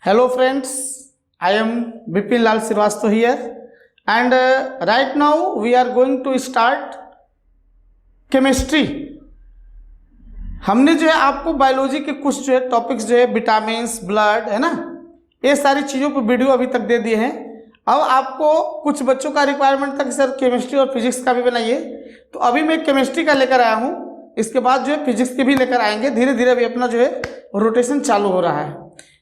Hello friends, I am Bipin Lal Srivastava here and right now we are going to start chemistry। हमने जो है आपको biology के कुछ जो है टॉपिक्स जो है विटामिन, ब्लड है ना, ये सारी चीज़ों पर वीडियो अभी तक दे दिए हैं। अब आपको कुछ बच्चों का रिक्वायरमेंट था कि सर केमिस्ट्री और फिजिक्स का भी बनाइए, तो अभी मैं केमिस्ट्री का लेकर आया हूँ। इसके बाद जो है फिजिक्स के भी लेकर आएंगे, धीरे धीरे अभी अपना जो है रोटेशन चालू हो रहा है।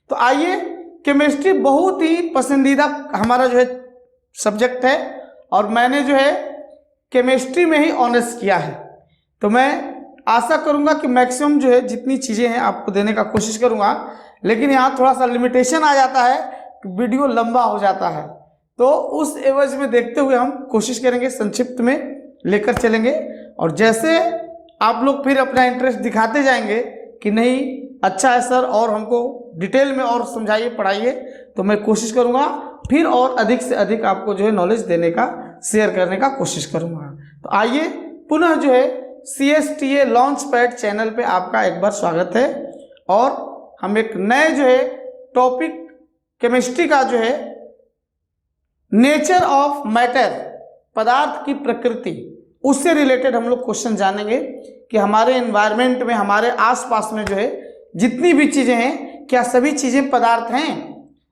तो आइए, केमिस्ट्री बहुत ही पसंदीदा हमारा जो है सब्जेक्ट है और मैंने जो है केमिस्ट्री में ही ऑनर्स किया है। तो मैं आशा करूंगा कि मैक्सिमम जो है जितनी चीज़ें हैं आपको देने का कोशिश करूंगा, लेकिन यहाँ थोड़ा सा लिमिटेशन आ जाता है कि वीडियो लंबा हो जाता है, तो उस एवज में देखते हुए हम कोशिश करेंगे संक्षिप्त में लेकर चलेंगे। और जैसे आप लोग फिर अपना इंटरेस्ट दिखाते जाएंगे कि नहीं अच्छा है सर और हमको डिटेल में और समझाइए, पढ़ाइए, तो मैं कोशिश करूंगा फिर और अधिक से अधिक आपको जो है नॉलेज देने का, शेयर करने का कोशिश करूंगा। तो आइए, पुनः जो है CSTA लॉन्च पैड चैनल पे आपका एक बार स्वागत है और हम एक नए जो है टॉपिक केमिस्ट्री का जो है नेचर ऑफ मैटर, पदार्थ की प्रकृति, उससे रिलेटेड हम लोग क्वेश्चन जानेंगे कि हमारे एनवायरनमेंट में, हमारे आसपास में जो है जितनी भी चीज़ें हैं, क्या सभी चीज़ें पदार्थ हैं?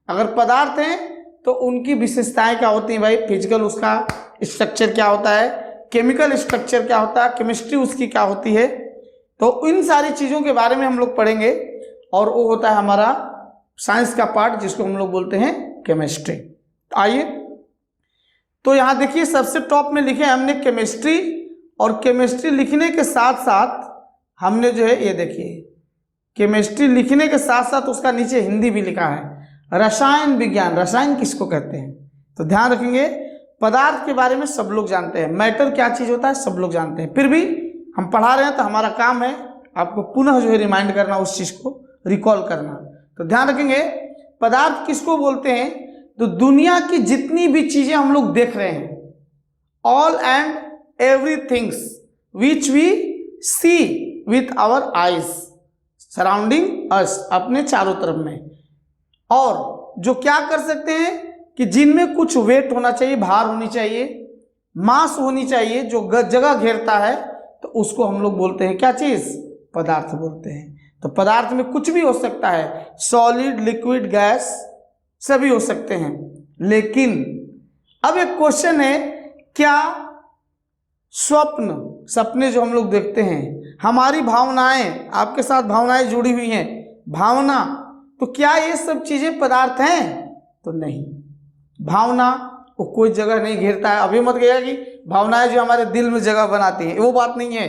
अगर पदार्थ हैं तो उनकी विशेषताएं क्या होती हैं भाई? फिजिकल उसका स्ट्रक्चर क्या होता है, केमिकल स्ट्रक्चर क्या होता है, केमिस्ट्री उसकी क्या होती है, तो इन सारी चीज़ों के बारे में हम लोग पढ़ेंगे और वो होता है हमारा साइंस का पार्ट जिसको हम लोग बोलते हैं केमिस्ट्री। तो आइए, तो यहाँ देखिए सबसे टॉप में लिखे हमने केमिस्ट्री, और केमिस्ट्री लिखने के साथ साथ हमने जो है ये देखिए केमिस्ट्री लिखने के साथ साथ उसका नीचे हिंदी भी लिखा है रसायन विज्ञान। रसायन किसको कहते हैं? तो ध्यान रखेंगे, पदार्थ के बारे में सब लोग जानते हैं, मैटर क्या चीज़ होता है सब लोग जानते हैं, फिर भी हम पढ़ा रहे हैं तो हमारा काम है आपको पुनः जो है रिमाइंड करना, उस चीज़ को रिकॉल करना। तो ध्यान रखेंगे, पदार्थ किसको बोलते हैं? तो दुनिया की जितनी भी चीज़ें हम लोग देख रहे हैं, all and everythings which we see with our eyes surrounding us, अपने चारों तरफ में, और जो क्या कर सकते हैं कि जिनमें कुछ वेट होना चाहिए, भार होनी चाहिए, मास होनी चाहिए, जो जगह घेरता है, तो उसको हम लोग बोलते हैं क्या चीज़? पदार्थ बोलते हैं। तो पदार्थ में कुछ भी हो सकता है, सॉलिड, लिक्विड, गैस, सभी हो सकते हैं। लेकिन अब एक क्वेश्चन है, क्या स्वप्न, सपने जो हम लोग देखते हैं, हमारी भावनाएं, आपके साथ भावनाएं जुड़ी हुई हैं, भावना, तो क्या ये सब चीजें पदार्थ हैं? तो नहीं, भावना वो कोई जगह नहीं घेरता है। अभी मत गया कि भावनाएं जो हमारे दिल में जगह बनाती हैं, वो बात नहीं है।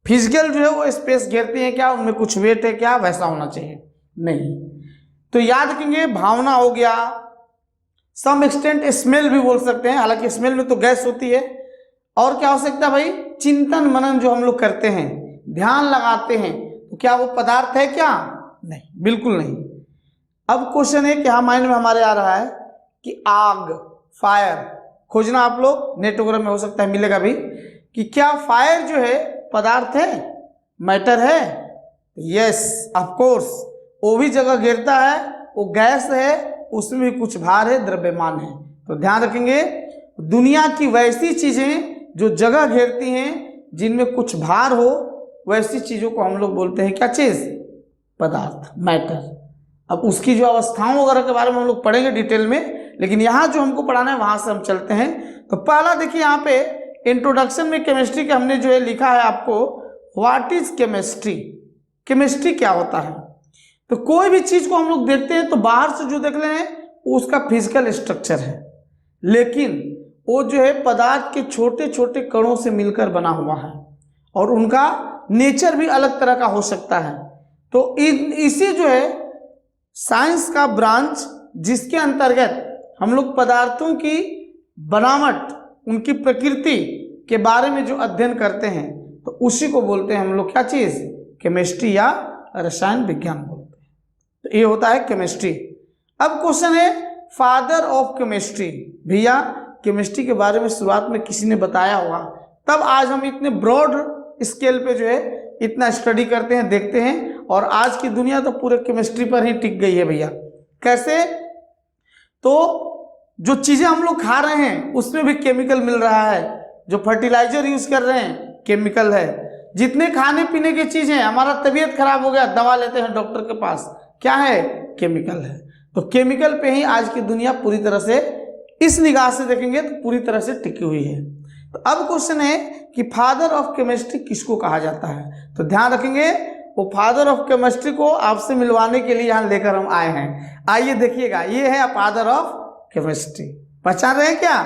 फिजिकल जो है वो स्पेस घेरती हैं क्या, उनमें कुछ वेट है क्या, वैसा होना चाहिए नहीं। तो याद रखेंगे, भावना हो गया, सम एक्सटेंट स्मेल भी बोल सकते हैं, हालांकि स्मेल में तो गैस होती है। और क्या हो सकता है भाई? चिंतन मनन जो हम लोग करते हैं, ध्यान लगाते हैं, तो क्या वो पदार्थ है क्या? नहीं, बिल्कुल नहीं। अब क्वेश्चन है कि हाँ माइंड में हमारे आ रहा है कि आग, फायर, खोजना आप लोग नेट वगैरह में हो सकता है मिलेगा भी, कि क्या फायर जो है पदार्थ है, मैटर है? यस ऑफ कोर्स, वो भी जगह घेरता है, वो गैस है, उसमें भी कुछ भार है, द्रव्यमान है। तो ध्यान रखेंगे, दुनिया की वैसी चीजें जो जगह घेरती हैं, जिनमें कुछ भार हो, वैसी चीजों को हम लोग बोलते हैं क्या चीज? पदार्थ, मैटर। अब उसकी जो अवस्थाओं वगैरह के बारे में हम लोग पढ़ेंगे डिटेल में, लेकिन यहाँ जो हमको पढ़ाना है वहां से हम चलते हैं। तो पहला देखिए, यहाँ पे इंट्रोडक्शन में केमिस्ट्री का हमने जो है लिखा है आपको, व्हाट इज केमिस्ट्री, केमिस्ट्री क्या होता है। तो कोई भी चीज को हम लोग देखते हैं तो बाहर से जो देख रहे हैं उसका फिजिकल स्ट्रक्चर है, लेकिन वो जो है पदार्थ के छोटे छोटे कणों से मिलकर बना हुआ है और उनका नेचर भी अलग तरह का हो सकता है। तो इसी जो है साइंस का ब्रांच, जिसके अंतर्गत हम लोग पदार्थों की बनावट, उनकी प्रकृति के बारे में जो अध्ययन करते हैं, तो उसी को बोलते हैं हम लोग क्या चीज? केमिस्ट्री या रसायन विज्ञान बोलते हैं। तो ये होता है केमिस्ट्री। अब क्वेश्चन है, फादर ऑफ केमिस्ट्री। भैया केमिस्ट्री के बारे में शुरुआत में किसी ने बताया होगा, तब आज हम इतने ब्रॉड स्केल पे जो है इतना स्टडी करते हैं, देखते हैं, और आज की दुनिया तो पूरे केमिस्ट्री पर ही टिक गई है भैया। कैसे? तो जो चीजें हम लोग खा रहे हैं उसमें भी केमिकल मिल रहा है, जो फर्टिलाइजर यूज कर रहे हैं केमिकल है, जितने खाने पीने की चीजें, हमारा तबीयत खराब हो गया दवा लेते हैं डॉक्टर के पास, क्या है? केमिकल है। तो केमिकल पे ही आज की दुनिया पूरी तरह से, इस निगाह से देखेंगे तो पूरी तरह से टिकी हुई है। तो अब क्वेश्चन है कि फादर ऑफ केमिस्ट्री किसको कहा जाता है? तो ध्यान रखेंगे, वो फादर ऑफ केमिस्ट्री को आपसे मिलवाने के लिए यहाँ लेकर हम आए हैं। आइए देखिएगा, ये है फादर ऑफ केमिस्ट्री, पहचान रहे हैं क्या?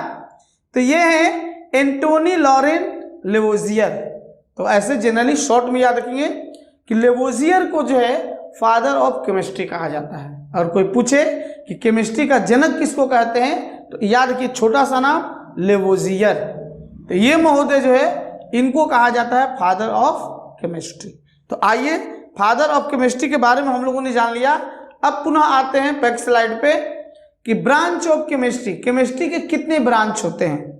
तो ये है एंटोनी लॉरेंट लेवोजियर। तो ऐसे जनरली शॉर्ट में याद रखेंगे कि लेवोजियर को जो है फादर ऑफ केमिस्ट्री कहा जाता है। और कोई पूछे कि केमिस्ट्री का जनक किसको कहते हैं, तो याद रखिए छोटा सा नाम लेवोजियर। तो ये महोदय जो है इनको कहा जाता है फादर ऑफ केमिस्ट्री। तो आइए फादर ऑफ केमिस्ट्री के बारे में हम लोगों ने जान लिया। अब पुनः आते हैं बैक स्लाइड पे कि ब्रांच ऑफ केमिस्ट्री, केमिस्ट्री के कितने ब्रांच होते हैं?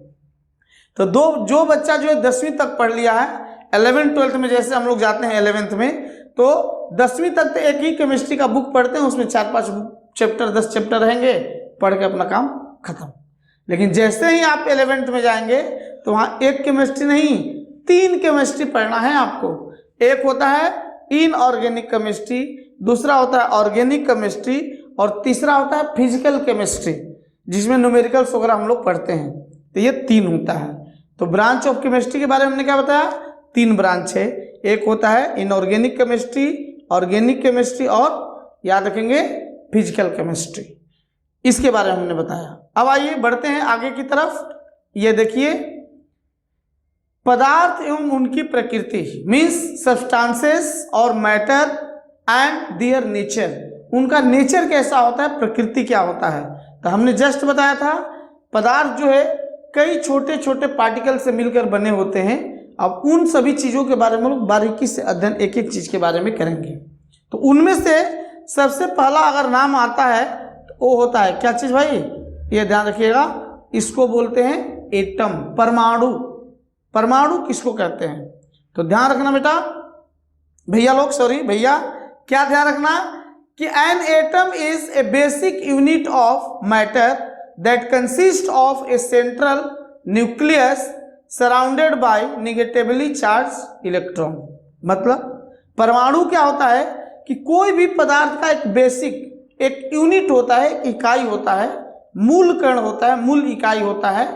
तो जो बच्चा जो है 10वीं तक पढ़ लिया है, 11th 12th में जैसे हम लोग जाते हैं 11th में, तो 10वीं तक तो एक ही केमिस्ट्री का बुक पढ़ते हैं, उसमें 4-5 चैप्टर 10 चैप्टर रहेंगे, पढ़ के अपना काम खत्म। लेकिन जैसे ही आप 11th में जाएंगे तो वहाँ एक केमिस्ट्री नहीं 3 केमिस्ट्री पढ़ना है आपको। एक होता है इनऑर्गेनिक केमिस्ट्री, दूसरा होता है ऑर्गेनिक केमिस्ट्री, और तीसरा होता है फिजिकल केमिस्ट्री, जिसमें न्यूमेरिकल्स वगैरह हम लोग पढ़ते हैं। तो ये 3 होता है। तो ब्रांच ऑफ केमिस्ट्री के बारे में हमने क्या बताया? 3 ब्रांच है। एक होता है इनऑर्गेनिक केमिस्ट्री, ऑर्गेनिक केमिस्ट्री और याद रखेंगे फिजिकल केमिस्ट्री। इसके बारे में हमने बताया। अब आइए बढ़ते हैं आगे की तरफ। ये देखिए पदार्थ एवं उनकी प्रकृति, मीन्स सब्सटेंसेस और मैटर एंड देयर नेचर, उनका नेचर कैसा होता है, प्रकृति क्या होता है। तो हमने जस्ट बताया था पदार्थ जो है कई छोटे छोटे पार्टिकल से मिलकर बने होते हैं। अब उन सभी चीज़ों के बारे में लोग बारीकी से अध्ययन एक एक चीज़ के बारे में करेंगे। तो उनमें से सबसे पहला अगर नाम आता है तो वो होता है क्या चीज़ भाई? ये ध्यान रखिएगा, इसको बोलते हैं एटम, परमाणु। परमाणु किसको कहते हैं? तो ध्यान रखना बेटा, भैया लोग, सॉरी भैया, क्या ध्यान रखना कि an atom is a basic unit of matter that consist of A central nucleus surrounded by negatively charge electron. मतलब परमाणु क्या होता है कि कोई भी पदार्थ का एक बेसिक, एक यूनिट होता है, इकाई होता है, मूल कण होता है, मूल इकाई होता है,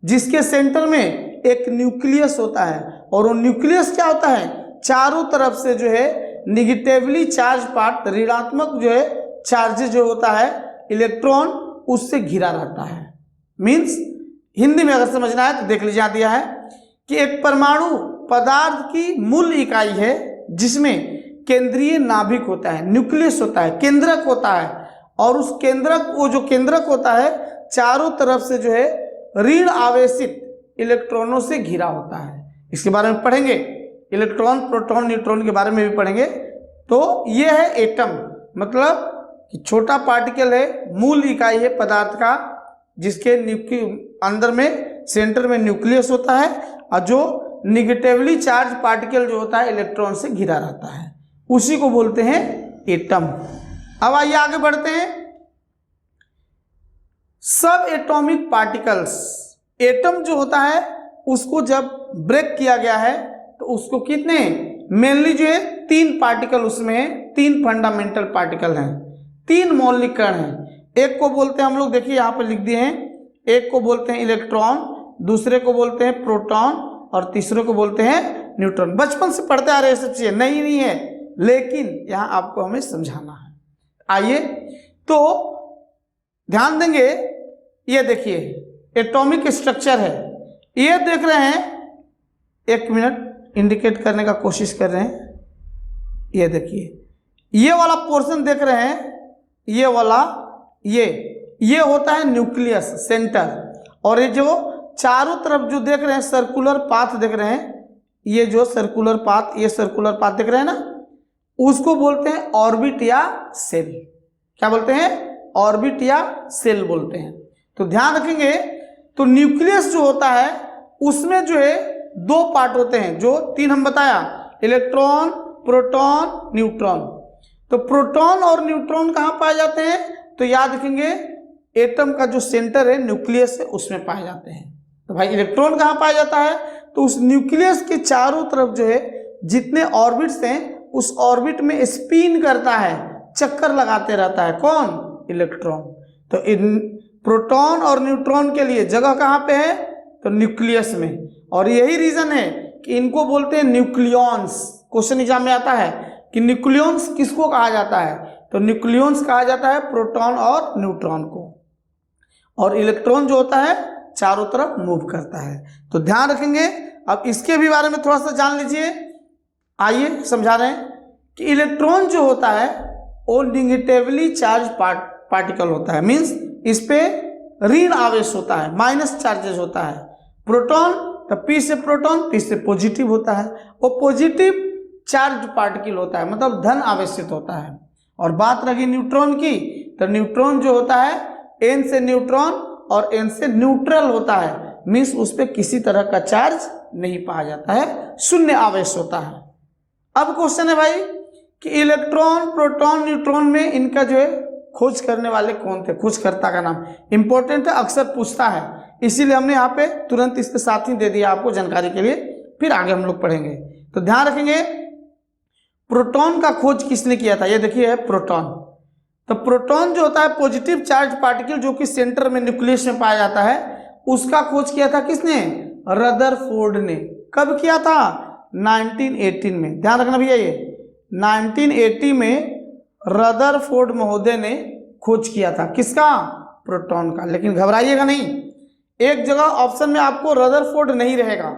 जिसके सेंटर में एक न्यूक्लियस होता है। और वो न्यूक्लियस क्या होता है? चारों तरफ से जो है निगेटिवली चार्ज पार्ट, ऋणात्मक जो है चार्ज जो होता है इलेक्ट्रॉन, उससे घिरा रहता है। मीन्स हिंदी में अगर समझना है तो देख लीजिए, दिया है कि एक परमाणु पदार्थ की मूल इकाई है जिसमें केंद्रीय नाभिक होता है, न्यूक्लियस होता है, केंद्रक होता है, और उस केंद्रक, वो जो केंद्रक होता है चारों तरफ से जो है ऋण आवेशित इलेक्ट्रॉनों से घिरा होता है। इसके बारे में पढ़ेंगे, इलेक्ट्रॉन, प्रोटॉन, न्यूट्रॉन के बारे में भी पढ़ेंगे। तो ये है एटम, मतलब कि छोटा पार्टिकल है, मूल इकाई है पदार्थ का, जिसके अंदर में सेंटर में न्यूक्लियस होता है, और जो निगेटिवली चार्ज पार्टिकल जो होता है इलेक्ट्रॉन से घिरा रहता है, उसी को बोलते हैं एटम। अब आइए आगे बढ़ते हैं। सब एटॉमिक पार्टिकल्स, एटम जो होता है उसको जब ब्रेक किया गया है तो उसको कितने, मेनली जो है 3 पार्टिकल उसमें, 3 फंडामेंटल पार्टिकल हैं, 3 मौलिक कण हैं। एक को बोलते हैं हम लोग, देखिए यहाँ पे लिख दिए हैं, एक को बोलते हैं इलेक्ट्रॉन, दूसरे को बोलते हैं प्रोटॉन, और तीसरे को बोलते हैं न्यूट्रॉन। बचपन से पढ़ते आ रहे हैं सब चीजें, नहीं है, लेकिन यहाँ आपको हमें समझाना है। आइए तो ध्यान देंगे, ये देखिए एटॉमिक स्ट्रक्चर है, ये देख रहे हैं, 1 मिनट इंडिकेट करने का कोशिश कर रहे हैं। ये देखिए ये वाला पोर्शन देख रहे हैं, ये वाला, ये होता है न्यूक्लियस, सेंटर, और ये जो चारों तरफ जो देख रहे हैं सर्कुलर पाथ देख रहे हैं, ये जो सर्कुलर पाथ, ये सर्कुलर पाथ देख रहे हैं ना, उसको बोलते हैं ऑर्बिट या सेल। क्या बोलते हैं? ऑर्बिट या सेल बोलते हैं। तो ध्यान रखेंगे, तो न्यूक्लियस जो होता है उसमें जो है 2 पार्ट होते हैं, जो 3 हम बताया, इलेक्ट्रॉन, प्रोटॉन, न्यूट्रॉन। तो प्रोटॉन और न्यूट्रॉन कहाँ पाए जाते हैं? तो याद रखेंगे एटम का जो सेंटर है न्यूक्लियस है उसमें पाए जाते हैं। तो भाई इलेक्ट्रॉन कहाँ पाया जाता है? तो उस न्यूक्लियस के चारों तरफ जो है जितने ऑर्बिट्स हैं उस ऑर्बिट में स्पिन करता है, चक्कर लगाते रहता है। कौन? इलेक्ट्रॉन। तो इन प्रोटॉन और न्यूट्रॉन के लिए जगह कहाँ पे है? तो न्यूक्लियस में। और यही रीजन है कि इनको बोलते हैं न्यूक्लियॉन्स। क्वेश्चन एग्जाम में आता है कि न्यूक्लियॉन्स किसको कहा जाता है? तो न्यूक्लियॉन्स कहा जाता है प्रोटॉन और न्यूट्रॉन को। और इलेक्ट्रॉन जो होता है चारों तरफ मूव करता है। तो ध्यान रखेंगे। अब इसके भी बारे में थोड़ा सा जान लीजिए। आइए समझा रहे हैं कि इलेक्ट्रॉन जो होता है वो निगेटिवली चार्ज पार्टिकल होता है, मीन्स इस पे ऋण आवेश होता है, माइनस चार्जेस होता है। प्रोटॉन तो पी से प्रोटॉन, पी से पॉजिटिव होता है, वो पॉजिटिव चार्ज पार्टिकल होता है, मतलब धन आवेशित होता है। और बात रही न्यूट्रॉन की, तो न्यूट्रॉन जो होता है एन से न्यूट्रॉन और एन से न्यूट्रल होता है, मीन्स उस पर किसी तरह का चार्ज नहीं पाया जाता है, शून्य आवेश होता है। अब क्वेश्चन है भाई कि इलेक्ट्रॉन, प्रोटॉन, न्यूट्रॉन में इनका जो है खोज करने वाले कौन थे? खोजकर्ता का नाम इंपॉर्टेंट है, अक्सर पूछता है, इसीलिए हमने यहाँ पे तुरंत इसके साथ ही दे दिया आपको जानकारी के लिए, फिर आगे हम लोग पढ़ेंगे। तो ध्यान रखेंगे प्रोटॉन का खोज किसने किया था? ये देखिए है प्रोटॉन। तो प्रोटॉन जो होता है पॉजिटिव चार्ज पार्टिकल जो कि सेंटर में न्यूक्लियस में पाया जाता है, उसका खोज किया था किसने? रदरफोर्ड ने। कब किया था? 1918 में। ध्यान रखना भैया, ये 1980 में रदरफोर्ड महोदय ने खोज किया था। किसका? प्रोटॉन का। लेकिन घबराइएगा नहीं, एक जगह ऑप्शन में आपको रदरफोर्ड नहीं रहेगा।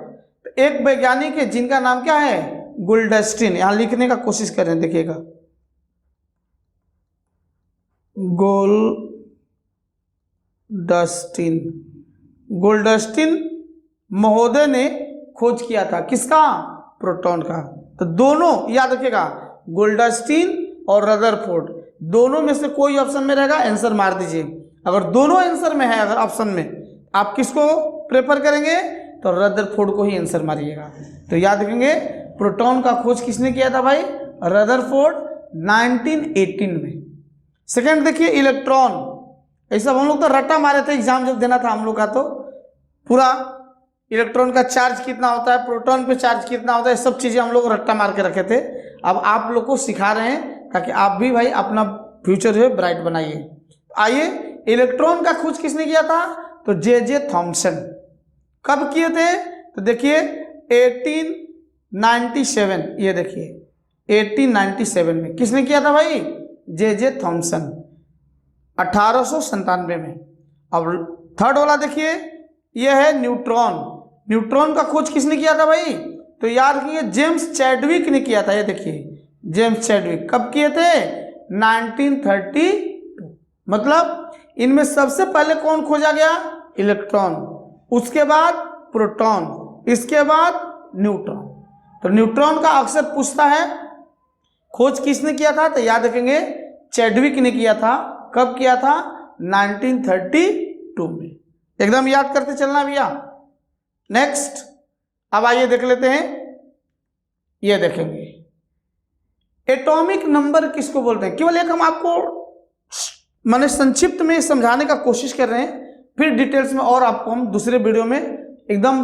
तो एक वैज्ञानिक है जिनका नाम क्या है? गोल्डस्टीन। यहां लिखने का कोशिश करें, देखिएगा, गोल्डस्टीन महोदय ने खोज किया था। किसका? प्रोटॉन का। तो दोनों याद रखिएगा, गोल्डस्टीन और रदरफोर्ड, दोनों में से कोई ऑप्शन में रहेगा, आंसर मार दीजिए। अगर दोनों आंसर में है, अगर ऑप्शन में, आप किसको प्रेफर करेंगे? तो रदरफोर्ड को ही आंसर मारिएगा। तो याद रखेंगे प्रोटॉन का खोज किसने किया था भाई? रदरफोर्ड, 1918 में। सेकंड देखिए इलेक्ट्रॉन। ऐसा हम लोग तो रट्टा मारे थे एग्जाम जब देना था हम लोग का, तो पूरा इलेक्ट्रॉन का चार्ज कितना होता है, प्रोटॉन पे चार्ज कितना होता है, सब चीज़ें हम लोग रट्टा मार के रखे थे। अब आप लोग को सिखा रहे हैं ताकि आप भी भाई अपना फ्यूचर जो है ब्राइट बनाइए। आइए, इलेक्ट्रॉन का खोज किसने किया था? तो जे थॉमसन। कब किए थे? तो देखिए 1897, ये देखिए 1897 में किसने किया था भाई? जे थॉमसन, 1897 में। अब थर्ड वाला देखिए, यह है न्यूट्रॉन। न्यूट्रॉन का खोज किसने किया था भाई? तो याद रखिए जेम्स चैडविक ने किया था। ये देखिए जेम्स चैडविक। कब किए थे? 1932। मतलब इनमें सबसे पहले कौन खोजा गया? इलेक्ट्रॉन, उसके बाद प्रोटॉन, इसके बाद न्यूट्रॉन। तो न्यूट्रॉन का अक्सर पूछता है खोज किसने किया था? तो याद रखेंगे चैडविक ने किया था। कब किया था? 1932 में। एकदम याद करते चलना भैया। नेक्स्ट, अब आइए देख लेते हैं, ये देखेंगे एटॉमिक नंबर किसको बोलते हैं। केवल एक हम आपको माने संक्षिप्त में समझाने का कोशिश कर रहे हैं, फिर डिटेल्स में और आपको हम दूसरे वीडियो में एकदम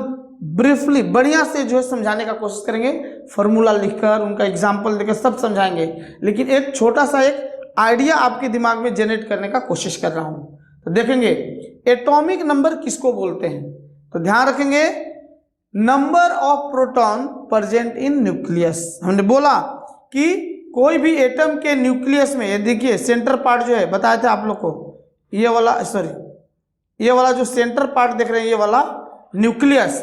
ब्रीफली बढ़िया से जो है समझाने का कोशिश करेंगे, फार्मूला लिखकर, उनका एग्जाम्पल देकर सब समझाएंगे। लेकिन एक छोटा सा एक आइडिया आपके दिमाग में जनरेट करने का कोशिश कर रहा हूँ। तो देखेंगे एटॉमिक नंबर किसको बोलते हैं। तो ध्यान रखेंगे number of proton present in nucleus. हमने बोला कि कोई भी एटम के न्यूक्लियस में, ये देखिए सेंटर पार्ट जो है बताए थे आप लोग को, ये वाला, सॉरी ये वाला जो सेंटर पार्ट देख रहे हैं, ये वाला न्यूक्लियस,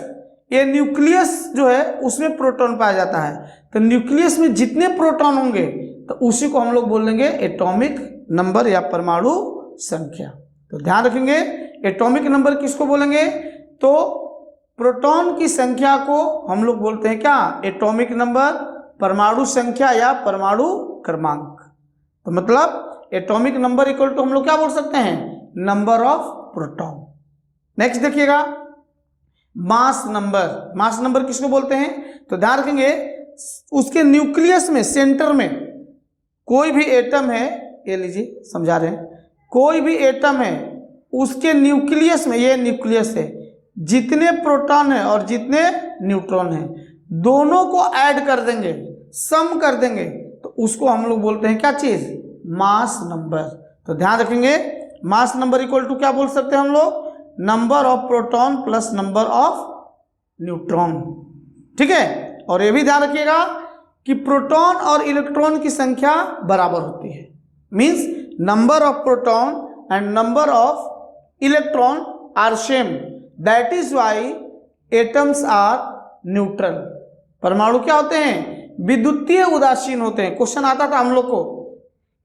ये न्यूक्लियस जो है उसमें प्रोटॉन पाया जाता है। तो न्यूक्लियस में जितने प्रोटॉन होंगे तो उसी को हम लोग बोलेंगे एटॉमिक नंबर या परमाणु संख्या। तो ध्यान रखेंगे एटॉमिक नंबर किसको बोलेंगे? तो प्रोटॉन की संख्या को हम लोग बोलते हैं क्या? एटॉमिक नंबर, परमाणु संख्या या परमाणु क्रमांक। तो मतलब एटॉमिक नंबर इक्वल टू हम लोग क्या बोल सकते हैं? Number of proton. नेक्स्ट देखिएगा मास नंबर। मास नंबर किसको बोलते हैं? तो ध्यान रखेंगे उसके न्यूक्लियस में, सेंटर में कोई भी एटम है, ये लीजिए समझा रहे हैं, कोई भी एटम है उसके न्यूक्लियस में, ये न्यूक्लियस है, जितने प्रोटॉन है और जितने न्यूट्रॉन है दोनों को ऐड कर देंगे, सम कर देंगे, तो उसको हम लोग बोलते हैं क्या चीज, मास नंबर। तो ध्यान रखेंगे मास नंबर इक्वल टू क्या बोल सकते हैं हम लोग, number of proton plus number of neutron. ठीक है, और ये भी ध्यान रखिएगा कि प्रोटॉन और इलेक्ट्रॉन की संख्या बराबर होती है, means number of proton and number of electron are same, that is why atoms are neutral. परमाणु क्या होते हैं, विद्युतीय उदासीन होते हैं। क्वेश्चन आता था हम लोग को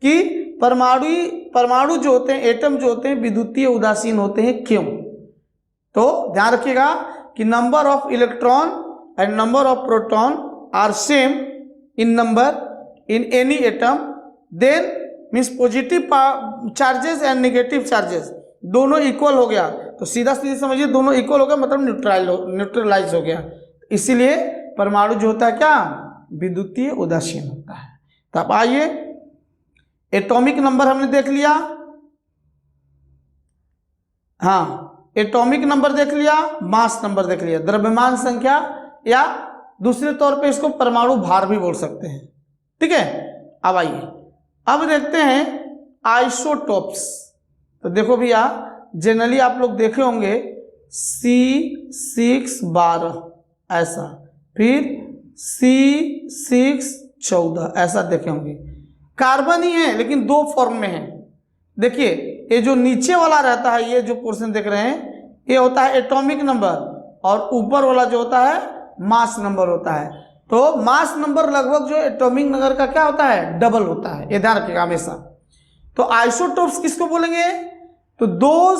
कि परमाणु जो होते हैं, एटम जो होते हैं, विद्युतीय उदासीन होते हैं, क्यों? तो ध्यान रखिएगा कि number of electron and number of proton are same in number in any atom, then means positive charges and negative charges दोनों इक्वल हो गया, तो सीधा सीधे समझिए दोनों इक्वल हो गया, मतलब न्यूट्रलाइज हो गया। इसीलिए परमाणु जो होता है क्या, विद्युतीय उदासीन होता है। तो अब आइए, एटॉमिक नंबर हमने देख लिया, हाँ एटॉमिक नंबर देख लिया, मास नंबर देख लिया, द्रव्यमान संख्या, या दूसरे तौर पे इसको परमाणु भार भी बोल सकते हैं। ठीक है, अब आइए, अब देखते हैं आइसोटोप्स। तो देखो भैया, जनरली आप लोग देखे होंगे C612 ऐसा, फिर C614 ऐसा देखे होंगे। कार्बन ही है लेकिन दो फॉर्म में है। देखिए ये जो नीचे वाला रहता है, ये जो पोर्शन देख रहे हैं, ये होता है एटॉमिक नंबर, और ऊपर वाला जो होता है मास नंबर होता है। तो मास नंबर लगभग जो एटॉमिक नंबर का क्या होता है, डबल होता है, ये ध्यान रखिएगा हमेशा। तो आइसोटोप्स किसको बोलेंगे, तो those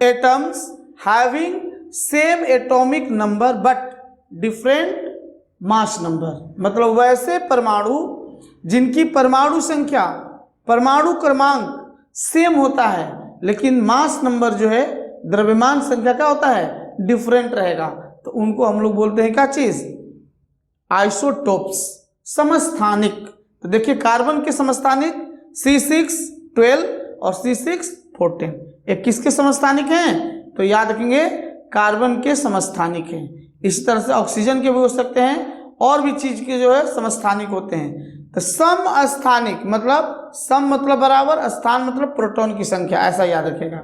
atoms having same atomic number but different mass number, मतलब वैसे परमाणु जिनकी परमाणु संख्या, परमाणु क्रमांक सेम होता है, लेकिन मास नंबर जो है, द्रव्यमान संख्या क्या होता है, डिफरेंट रहेगा, तो उनको हम लोग बोलते हैं क्या चीज, आइसोटोप्स, समस्थानिक। तो देखिए कार्बन के समस्थानिक C612 और C614, ये किसके समस्थानिक हैं, तो याद रखेंगे कार्बन के समस्थानिक हैं। इस तरह से ऑक्सीजन के भी हो सकते हैं, और भी चीज के जो है समस्थानिक होते हैं। तो समस्थानिक मतलब, सम मतलब बराबर, स्थान मतलब प्रोटॉन की संख्या, ऐसा याद रखेगा।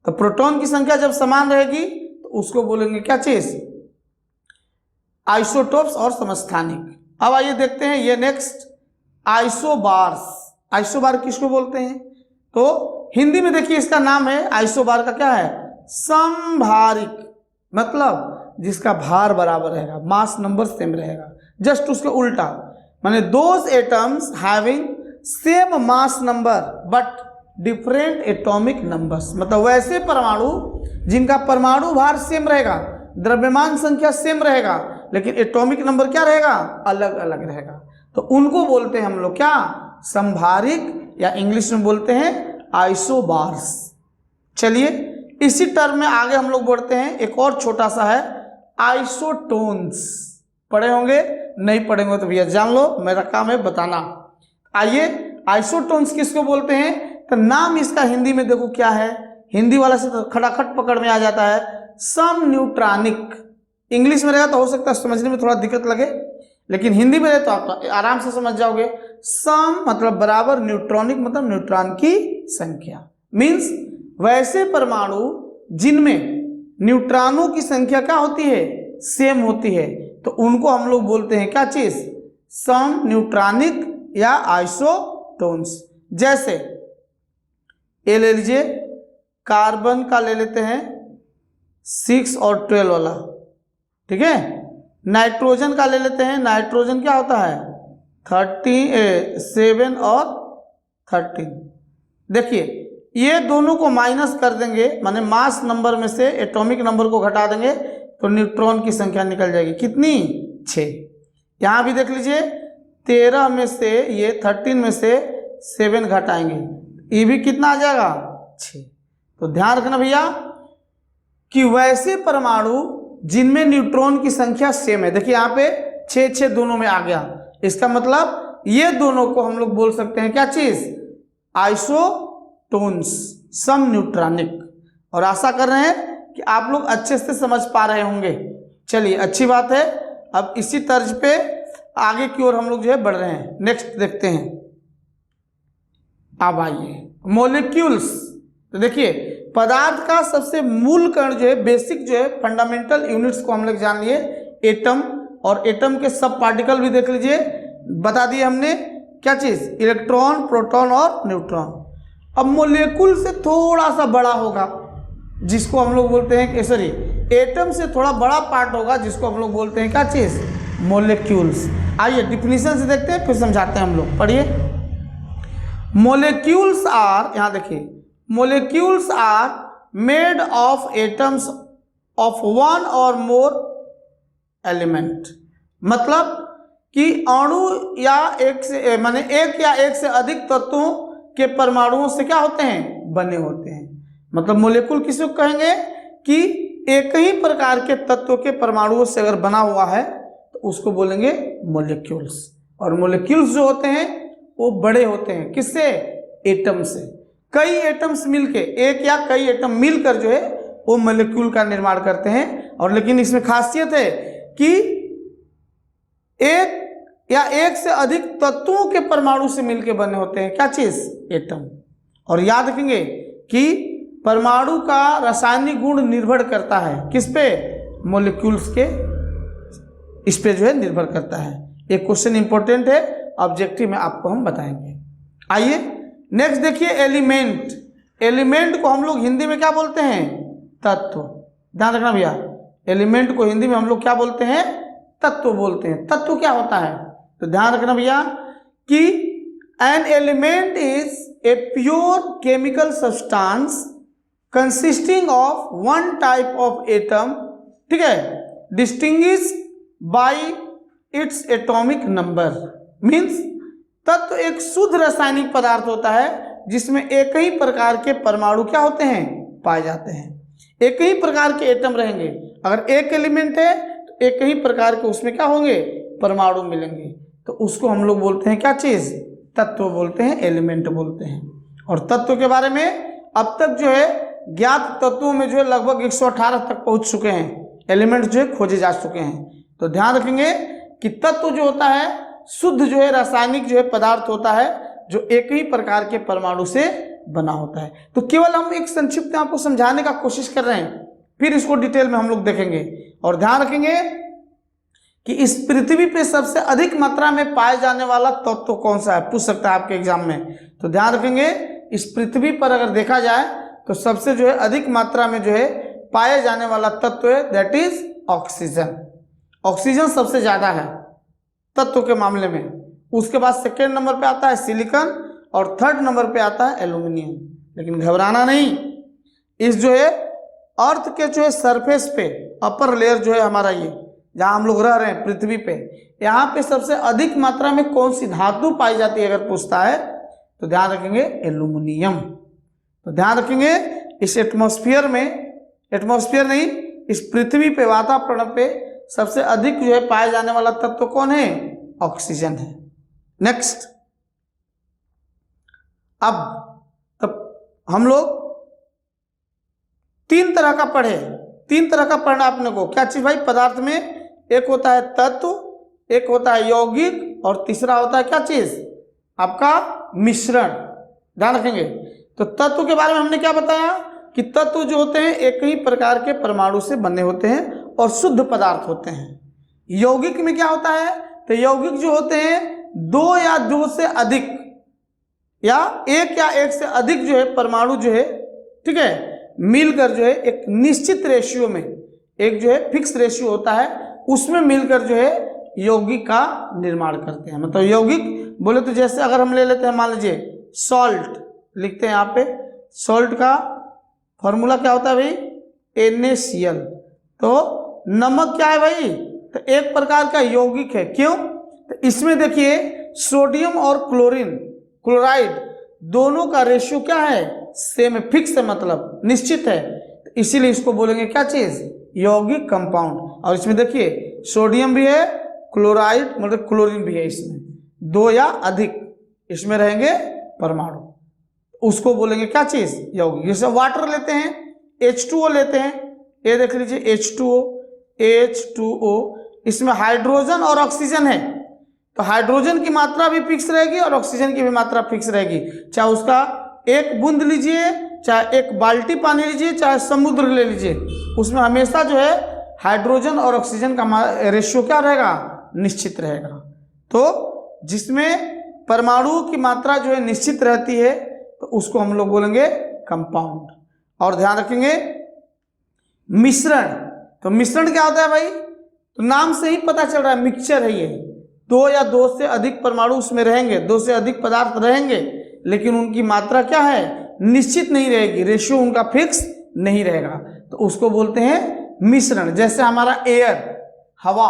तो प्रोटॉन की संख्या जब समान रहेगी तो उसको बोलेंगे क्या चीज, आइसोटोप्स और समस्थानिक। अब आइए देखते हैं ये नेक्स्ट, आइसोबार्स। आइसोबार किसको बोलते हैं, तो हिंदी में देखिए इसका नाम है, आइसोबार का क्या है, समभारिक, मतलब जिसका भार बराबर रहेगा, मास नंबर सेम रहेगा। जस्ट उसके उल्टा, माने those atoms having same mass number but different atomic numbers, मतलब वैसे परमाणु जिनका परमाणु भार सेम रहेगा, द्रव्यमान संख्या सेम रहेगा, लेकिन एटॉमिक नंबर क्या रहेगा, अलग अलग रहेगा, तो उनको बोलते हैं हम लोग क्या, समभारिक, या इंग्लिश में बोलते हैं आइसोबार्स। चलिए इसी टर्म में आगे हम लोग बढ़ते हैं, एक और छोटा सा है आइसोटोन्स। पढ़े होंगे, नहीं पढ़ेंगे तो भैया जान लो, मेरा काम है बताना। आइए आइसोटोन्स किसको बोलते हैं, तो नाम इसका हिंदी में देखो क्या है, हिंदी वाला से तो खटाखट पकड़ में आ जाता है, सम न्यूट्रॉनिक। इंग्लिश में रहेगा तो हो सकता है समझने में थोड़ा दिक्कत लगे, लेकिन हिंदी में रहे तो आप आराम से समझ जाओगे। सम मतलब बराबर, न्यूट्रॉनिक मतलब न्यूट्रॉन की संख्या, मीन्स वैसे परमाणु जिनमें न्यूट्रॉनों की संख्या क्या होती है, सेम होती है, तो उनको हम लोग बोलते हैं क्या चीज, सम न्यूट्रॉनिक या आइसोटोन्स। जैसे ये ले लीजिए, कार्बन का ले लेते हैं 6 और 12 वाला, ठीक है। नाइट्रोजन का ले लेते हैं, नाइट्रोजन क्या होता है 7 और 13। देखिए ये दोनों को माइनस कर देंगे, माने मास नंबर में से एटॉमिक नंबर को घटा देंगे, तो न्यूट्रॉन की संख्या निकल जाएगी कितनी, 6। यहाँ भी देख लीजिए 13 में से ये 13 में से 7 घटाएंगे, ये भी कितना आ जाएगा 6। तो ध्यान रखना भैया कि वैसे परमाणु जिनमें न्यूट्रॉन की संख्या सेम है, देखिए यहाँ पे 6 दोनों में आ गया, इसका मतलब ये दोनों को हम लोग बोल सकते हैं क्या चीज, आइसोटोन्स। टोन्स, सम न्यूट्रॉनिक। और आशा कर रहे हैं कि आप लोग अच्छे से समझ पा रहे होंगे। चलिए अच्छी बात है, अब इसी तर्ज पे आगे की ओर हम लोग जो है बढ़ रहे हैं। नेक्स्ट देखते हैं, अब आइए मॉलिक्यूल्स। तो देखिए पदार्थ का सबसे मूल कण जो है, बेसिक जो है, फंडामेंटल यूनिट्स को हम लोग जान लिए, एटम, और एटम के सब पार्टिकल भी देख लीजिए, बता दिए हमने क्या चीज, इलेक्ट्रॉन, प्रोटॉन और न्यूट्रॉन। अब मोलिक्यूल से थोड़ा सा बड़ा होगा जिसको हम लोग बोलते हैं, सॉरी, एटम से थोड़ा बड़ा पार्ट होगा जिसको हम लोग बोलते हैं क्या चीज, मोलिक्यूल्स। आइए डिफिनीशन से देखते हैं फिर समझाते हैं हम लोग, पढ़िए। मोलिक्यूल्स आर, यहां देखिए, molecules are made of atoms of one or more element. मतलब कि अणु या एक से माने एक या एक से अधिक तत्वों के परमाणुओं से क्या होते हैं, बने होते हैं। मतलब मोलिक्यूल किसको कहेंगे कि एक ही प्रकार के तत्व के परमाणुओं से अगर बना हुआ है तो उसको बोलेंगे मोलिक्यूल्स। और मोलिक्यूल्स जो होते हैं वो बड़े होते हैं, किससे, एटम से। कई एटम्स मिलके, एक या कई एटम मिलकर जो है वो मोलिक्यूल का निर्माण करते हैं। और लेकिन इसमें खासियत है कि एक या एक से अधिक तत्वों के परमाणु से मिलकर बने होते हैं क्या चीज, एटम। और याद रखेंगे कि परमाणु का रासायनिक गुण निर्भर करता है किस पे, मॉलिक्यूल्स के, इस पे जो है निर्भर करता है। एक क्वेश्चन इंपॉर्टेंट है, ऑब्जेक्टिव में आपको हम बताएंगे। आइए नेक्स्ट देखिए, एलिमेंट। एलिमेंट को हम लोग हिंदी में क्या बोलते हैं, तत्व। ध्यान रखना भैया, एलिमेंट को हिंदी में हम लोग क्या बोलते हैं, तत्व बोलते हैं। तत्व क्या होता है, तो ध्यान रखना भैया कि an element is a pure chemical substance consisting of one type of atom, ठीक है, distinguish bye its atomic number. Means तत्व एक शुद्ध रासायनिक पदार्थ होता है जिसमें एक ही प्रकार के परमाणु क्या होते हैं, पाए जाते हैं। एक ही प्रकार के एटम रहेंगे, अगर एक एलिमेंट है तो एक ही प्रकार के उसमें क्या होंगे, परमाणु मिलेंगे, तो उसको हम लोग बोलते हैं क्या चीज, तत्व बोलते हैं, एलिमेंट बोलते हैं। और तत्व के बारे में अब तक जो है ज्ञात तत्वों में जो है लगभग 118 तक पहुंच चुके हैं, एलिमेंट जो है खोजे जा चुके हैं। तो ध्यान रखेंगे कि तत्व जो होता है शुद्ध जो है रासायनिक जो है पदार्थ होता है जो एक ही प्रकार के परमाणु से बना होता है। तो केवल हम एक संक्षिप्त में आपको समझाने का कोशिश कर रहे हैं, फिर इसको डिटेल में हम लोग देखेंगे। और ध्यान रखेंगे कि इस पृथ्वी पे सबसे अधिक मात्रा में पाए जाने वाला तत्व कौन सा है, पूछ सकता है आपके एग्जाम में। तो ध्यान रखेंगे इस पृथ्वी पर अगर देखा जाए तो सबसे जो है अधिक मात्रा में जो है पाए जाने वाला तत्व है दैट इज ऑक्सीजन। ऑक्सीजन सबसे ज्यादा है तत्व के मामले में। उसके बाद सेकेंड नंबर पे आता है सिलिकॉन और थर्ड नंबर पे आता है एल्यूमिनियम। लेकिन घबराना नहीं, इस जो है अर्थ के जो है सरफेस पे अपर लेयर जो है हमारा ये जहाँ हम लोग रह रहे हैं पृथ्वी पे, यहाँ पे सबसे अधिक मात्रा में कौन सी धातु पाई जाती है अगर पूछता है तो ध्यान रखेंगे एल्यूमिनियम। तो ध्यान रखेंगे इस एटमॉस्फेयर में, एटमॉस्फेयर नहीं, इस पृथ्वी पे वातावरण पे सबसे अधिक जो है पाए जाने वाला तत्व कौन है, ऑक्सीजन है। नेक्स्ट, अब तब हम लोग तीन तरह का पढ़े, तीन तरह का पढ़ना अपने को, क्या चीज भाई, पदार्थ में एक होता है तत्व, एक होता है यौगिक और तीसरा होता है क्या चीज, आपका मिश्रण। ध्यान रखेंगे। तो तत्व के बारे में हमने क्या बताया कि तत्व जो होते हैं एक ही प्रकार के परमाणु से बने होते हैं और शुद्ध पदार्थ होते हैं। यौगिक में क्या होता है, तो यौगिक जो होते हैं दो या दो से अधिक या एक से अधिक जो है परमाणु जो है, ठीक है, मिलकर जो है एक निश्चित रेशियो में, एक जो है फिक्स रेशियो होता है उसमें मिलकर जो है यौगिक का निर्माण करते हैं। मतलब यौगिक बोले तो जैसे अगर हम ले लेते हैं, मान लीजिए सॉल्ट लिखते हैं यहाँ पे, सॉल्ट का फॉर्मूला क्या होता है भाई, NaCl। तो नमक क्या है भाई, तो एक प्रकार का यौगिक है। क्यों, तो इसमें देखिए सोडियम और क्लोराइड दोनों का रेशियो क्या है, सेम है, फिक्स है, मतलब निश्चित है। तो इसीलिए इसको बोलेंगे क्या चीज, यौगिक कंपाउंड। और इसमें देखिए सोडियम भी है, क्लोराइड मतलब क्लोरीन भी है, इसमें दो या अधिक इसमें रहेंगे परमाणु। उसको बोलेंगे क्या चीज, यौगिक। जैसे वाटर लेते हैं, H2O लेते हैं, ये देख लीजिए H2O, इसमें हाइड्रोजन और ऑक्सीजन है, तो हाइड्रोजन की मात्रा भी फिक्स रहेगी और ऑक्सीजन की भी मात्रा फिक्स रहेगी। चाहे उसका एक बूंद लीजिए, चाहे एक बाल्टी पानी लीजिए, चाहे समुद्र ले लीजिए, उसमें हमेशा जो है हाइड्रोजन और ऑक्सीजन का रेशियो क्या रहेगा, निश्चित रहेगा। तो जिसमें परमाणु की मात्रा जो है निश्चित रहती है तो उसको हम लोग बोलेंगे कंपाउंड। और ध्यान रखेंगे मिश्रण, तो मिश्रण क्या होता है भाई, तो नाम से ही पता चल रहा है मिक्सचर है ये। दो या दो से अधिक परमाणु उसमें रहेंगे, दो से अधिक पदार्थ रहेंगे, लेकिन उनकी मात्रा क्या है, निश्चित नहीं रहेगी, रेशियो उनका फिक्स नहीं रहेगा, तो उसको बोलते हैं मिश्रण। जैसे हमारा एयर, हवा,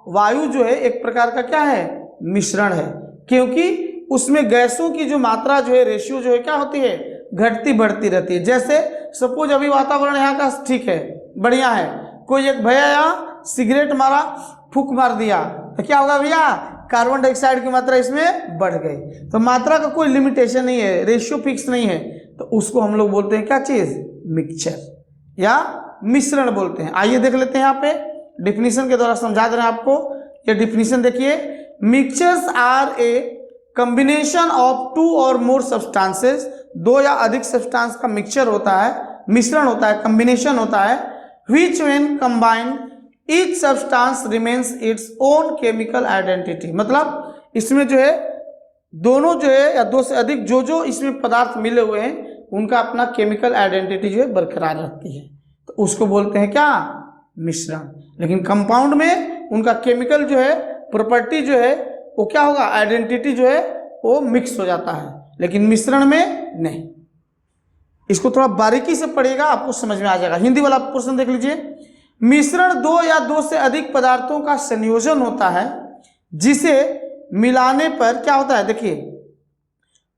वायु जो है एक प्रकार का क्या है, मिश्रण है, क्योंकि उसमें गैसों की जो मात्रा जो है, रेशियो जो है क्या होती है, घटती बढ़ती रहती है। जैसे सपोज अभी वातावरण यहाँ का ठीक है, बढ़िया है, कोई एक भैया यहाँ सिगरेट मारा, फूंक मार दिया, तो क्या होगा भैया, कार्बन डाइऑक्साइड की मात्रा इसमें बढ़ गई। तो मात्रा का कोई लिमिटेशन नहीं है, रेशियो फिक्स नहीं है, तो उसको हम लोग बोलते हैं क्या चीज, मिक्सचर या मिश्रण बोलते हैं। आइए देख लेते हैं, यहाँ पे डिफिनीशन के द्वारा समझा दे रहे हैं आपको। ये डिफिनीशन देखिए, mixtures are a combination of two or more substances, दो या अधिक सब्सटेंस का मिक्सचर होता है, मिश्रण होता है, कॉम्बिनेशन होता है, which when combined each substance remains its own chemical identity. मतलब इसमें जो है दोनों जो है या दो से अधिक जो इसमें पदार्थ मिले हुए हैं उनका अपना केमिकल आइडेंटिटी जो है बरकरार रहती है, तो उसको बोलते हैं क्या, मिश्रण। लेकिन कंपाउंड में उनका केमिकल जो है प्रॉपर्टी जो है वो क्या होगा, आइडेंटिटी जो है वो मिक्स हो जाता है, लेकिन मिश्रण में नहीं। इसको थोड़ा बारीकी से पढ़िएगा, आपको समझ में आ जाएगा। हिंदी वाला पोर्शन देख लीजिए, मिश्रण दो या दो से अधिक पदार्थों का संयोजन होता है जिसे मिलाने पर क्या होता है, देखिए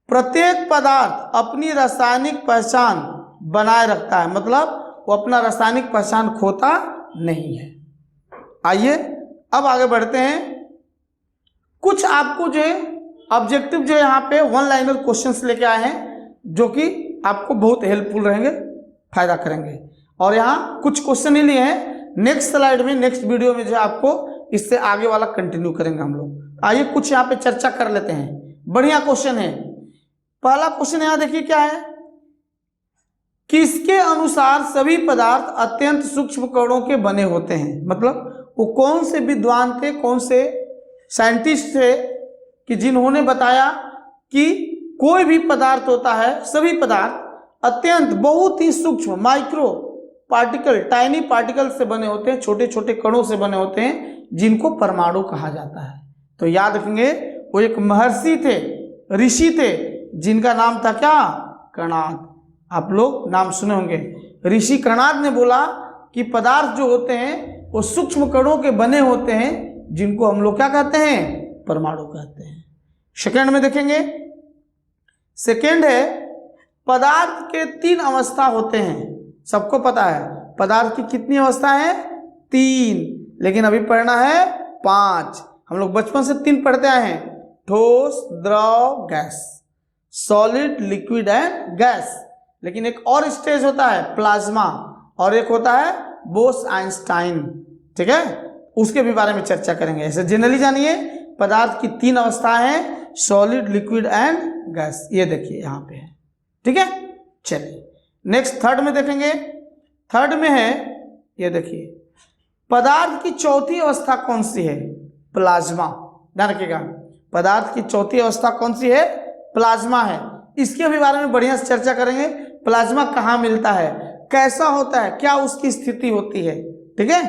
प्रत्येक पदार्थ अपनी रासायनिक पहचान बनाए रखता है, मतलब वो अपना रासायनिक पहचान खोता नहीं है। आइए अब आगे बढ़ते हैं। कुछ आपको जो है ऑब्जेक्टिव जो है यहाँ पे वन लाइनर क्वेश्चंस लेके आए हैं जो कि आपको बहुत हेल्पफुल रहेंगे, फायदा करेंगे। और यहाँ कुछ क्वेश्चन ही लिए हैं, नेक्स्ट स्लाइड में, नेक्स्ट वीडियो में जो है आपको इससे आगे वाला कंटिन्यू करेंगे हम लोग। आइए कुछ यहाँ पे चर्चा कर लेते हैं, बढ़िया क्वेश्चन है। पहला क्वेश्चन यहाँ देखिए क्या है, किसके अनुसार सभी पदार्थ अत्यंत सूक्ष्म कणों के बने होते हैं। मतलब वो कौन से विद्वान थे, कौन से साइंटिस्ट थे कि जिन्होंने बताया कि कोई भी पदार्थ होता है, सभी पदार्थ अत्यंत बहुत ही सूक्ष्म माइक्रो पार्टिकल, टाइनी पार्टिकल से बने होते हैं, छोटे छोटे कणों से बने होते हैं, जिनको परमाणु कहा जाता है। तो याद रखेंगे वो एक महर्षि थे, ऋषि थे, जिनका नाम था क्या, कणाद। आप लोग नाम सुने होंगे, ऋषि कणाद ने बोला कि पदार्थ जो होते हैं वो सूक्ष्म कणों के बने होते हैं, जिनको हम लोग क्या कहते हैं, परमाणु कहते हैं। सेकंड में देखेंगे, सेकंड है पदार्थ के तीन अवस्था होते हैं। सबको पता है पदार्थ की कितनी अवस्था है, तीन, लेकिन अभी पढ़ना है 5। हम लोग बचपन से 3 पढ़ते आए हैं, ठोस, द्रव, gas, solid, liquid and gas. लेकिन एक और स्टेज होता है प्लाज्मा, और एक होता है बोस-आइंस्टाइन, ठीक है, उसके भी बारे में चर्चा करेंगे। ऐसे जनरली जानिए पदार्थ की 3 अवस्थाएं हैं, सॉलिड, लिक्विड एंड गैस। ये देखिए यहाँ पे है, ठीक है। चलिए नेक्स्ट थर्ड में देखेंगे। थर्ड में है, ये देखिए पदार्थ की चौथी अवस्था कौन सी है, प्लाज्मा। ध्यान रखिएगा, पदार्थ की चौथी अवस्था कौन सी है, प्लाज्मा है। इसके भी बारे में बढ़िया से चर्चा करेंगे। प्लाज्मा कहाँ मिलता है, कैसा होता है, क्या उसकी स्थिति होती है, ठीक है।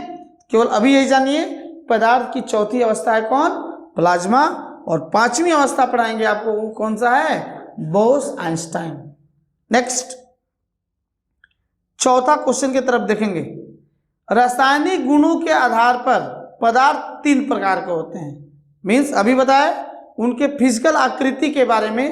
केवल अभी यही जानिए पदार्थ की चौथी अवस्था है कौन, प्लाज्मा, और 5वीं अवस्था पढ़ाएंगे आपको, वो कौन सा है, बोस-आइंस्टाइन। नेक्स्ट चौथा क्वेश्चन की तरफ देखेंगे। रासायनिक गुणों के आधार पर पदार्थ 3 प्रकार के होते हैं। मीन्स अभी बताए उनके फिजिकल आकृति के बारे में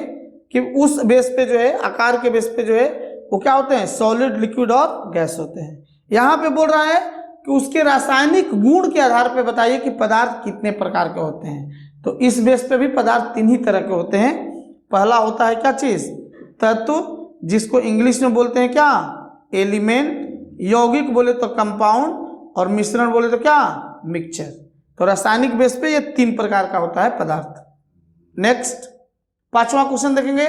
कि उस बेस पे जो है, आकार के बेस पे जो है वो क्या होते हैं, सॉलिड, लिक्विड और गैस होते हैं। यहाँ पे बोल रहा है कि उसके रासायनिक गुण के आधार पे बताइए कि पदार्थ कितने प्रकार के होते हैं। तो इस बेस पे भी पदार्थ 3 ही तरह के होते हैं। पहला होता है क्या चीज, तत्व, जिसको इंग्लिश में बोलते हैं क्या, एलिमेंट, यौगिक बोले तो कंपाउंड, और मिश्रण बोले तो क्या, मिक्सचर। तो रासायनिक बेस पे ये 3 प्रकार का होता है पदार्थ। नेक्स्ट 5वां क्वेश्चन देखेंगे,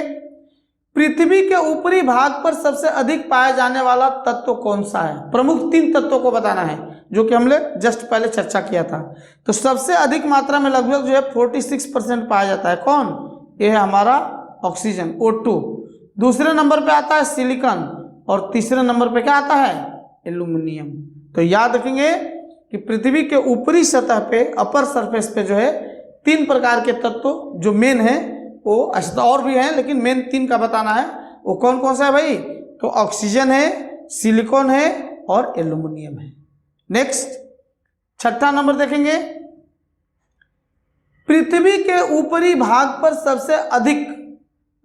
पृथ्वी के ऊपरी भाग पर सबसे अधिक पाया जाने वाला तत्व कौन सा है। प्रमुख 3 तत्वों को बताना है, जो कि हमने जस्ट पहले चर्चा किया था। तो सबसे अधिक मात्रा में लगभग जो है 46% पाया जाता है, कौन, ये है हमारा ऑक्सीजन, O2। दूसरे नंबर पे आता है सिलिकॉन, और तीसरे नंबर पे क्या आता है, एल्यूमिनियम। तो याद रखेंगे कि पृथ्वी के ऊपरी सतह पे, अपर सरफेस पे जो है 3 प्रकार के तत्व जो मेन है, वो और भी हैं लेकिन मेन 3 का बताना है। वो कौन कौन सा है भाई, तो ऑक्सीजन है, सिलिकॉन है और एल्यूमिनियम है। नेक्स्ट 6ठा नंबर देखेंगे, पृथ्वी के ऊपरी भाग पर सबसे अधिक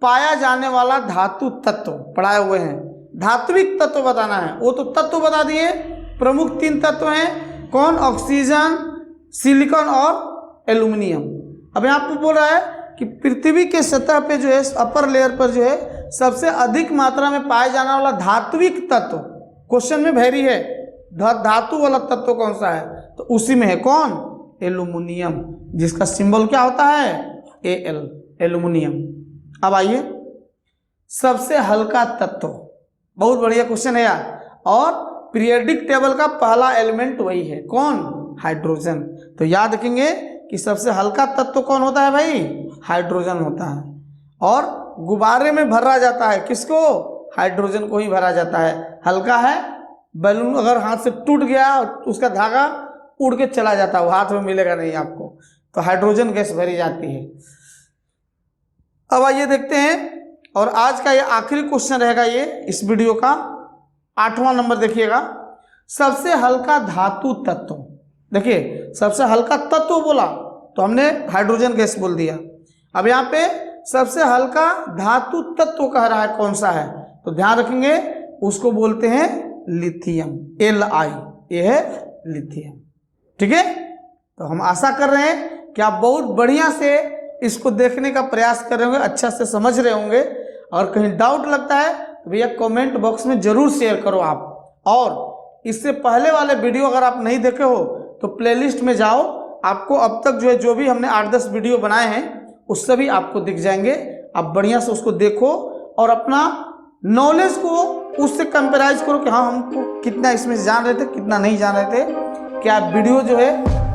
पाया जाने वाला धातु तत्व पढ़ाए हुए हैं, धात्विक तत्व बताना है। वो तो तत्व बता दिए, प्रमुख 3 तत्व हैं, कौन, ऑक्सीजन, सिलिकॉन और एल्यूमिनियम। अब यहाँ पर बोल रहा है कि पृथ्वी के सतह पे जो है, अपर लेयर पर जो है सबसे अधिक मात्रा में पाया जाने वाला धात्विक तत्व, क्वेश्चन में वेरी है, धातु वाला तत्व कौन सा है, तो उसी में है कौन, एल्यूमिनियम, जिसका सिंबल क्या होता है, Al, एल्यूमिनियम। अब आइए सबसे हल्का तत्व, बहुत बढ़िया क्वेश्चन है यार, और पीरियोडिक टेबल का पहला एलिमेंट वही है, कौन, हाइड्रोजन। तो याद रखेंगे कि सबसे हल्का तत्व कौन होता है भाई, हाइड्रोजन होता है। और गुब्बारे में भरा जाता है किसको, हाइड्रोजन को ही भरा जाता है। हल्का है, बैलून अगर हाथ से टूट गया तो उसका धागा उड़ के चला जाता है, वो हाथ में मिलेगा नहीं आपको। तो हाइड्रोजन गैस भरी जाती है। अब आइए देखते हैं, और आज का ये आखिरी क्वेश्चन रहेगा ये इस वीडियो का, 8वां नंबर देखिएगा, सबसे हल्का धातु तत्व। देखिए सबसे हल्का तत्व बोला तो हमने हाइड्रोजन गैस बोल दिया। अब यहाँ पे सबसे हल्का धातु तत्व कह रहा है कौन सा है, तो ध्यान रखेंगे उसको बोलते हैं लिथियम, Li, ये है लिथियम। ठीक है, तो हम आशा कर रहे हैं कि आप बहुत बढ़िया से इसको देखने का प्रयास कर रहे होंगे, अच्छा से समझ रहे होंगे। और कहीं डाउट लगता है तो भैया कमेंट बॉक्स में जरूर शेयर करो आप। और इससे पहले वाले वीडियो अगर आप नहीं देखे हो तो प्लेलिस्ट में जाओ, आपको अब तक जो है जो भी हमने 8-10 वीडियो बनाए हैं उससे भी आपको दिख जाएंगे। आप बढ़िया से उसको देखो और अपना नॉलेज को उससे कंपेराइज करो कि हाँ हमको कितना इसमें जान रहे थे, कितना नहीं जान रहे थे, क्या वीडियो जो है,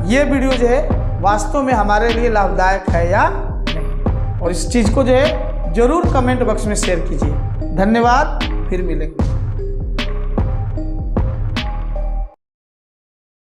ये वीडियो जो है वास्तव में हमारे लिए लाभदायक है या नहीं। और इस चीज़ को जो है जरूर कमेंट बॉक्स में शेयर कीजिए। धन्यवाद, फिर मिलेंगे।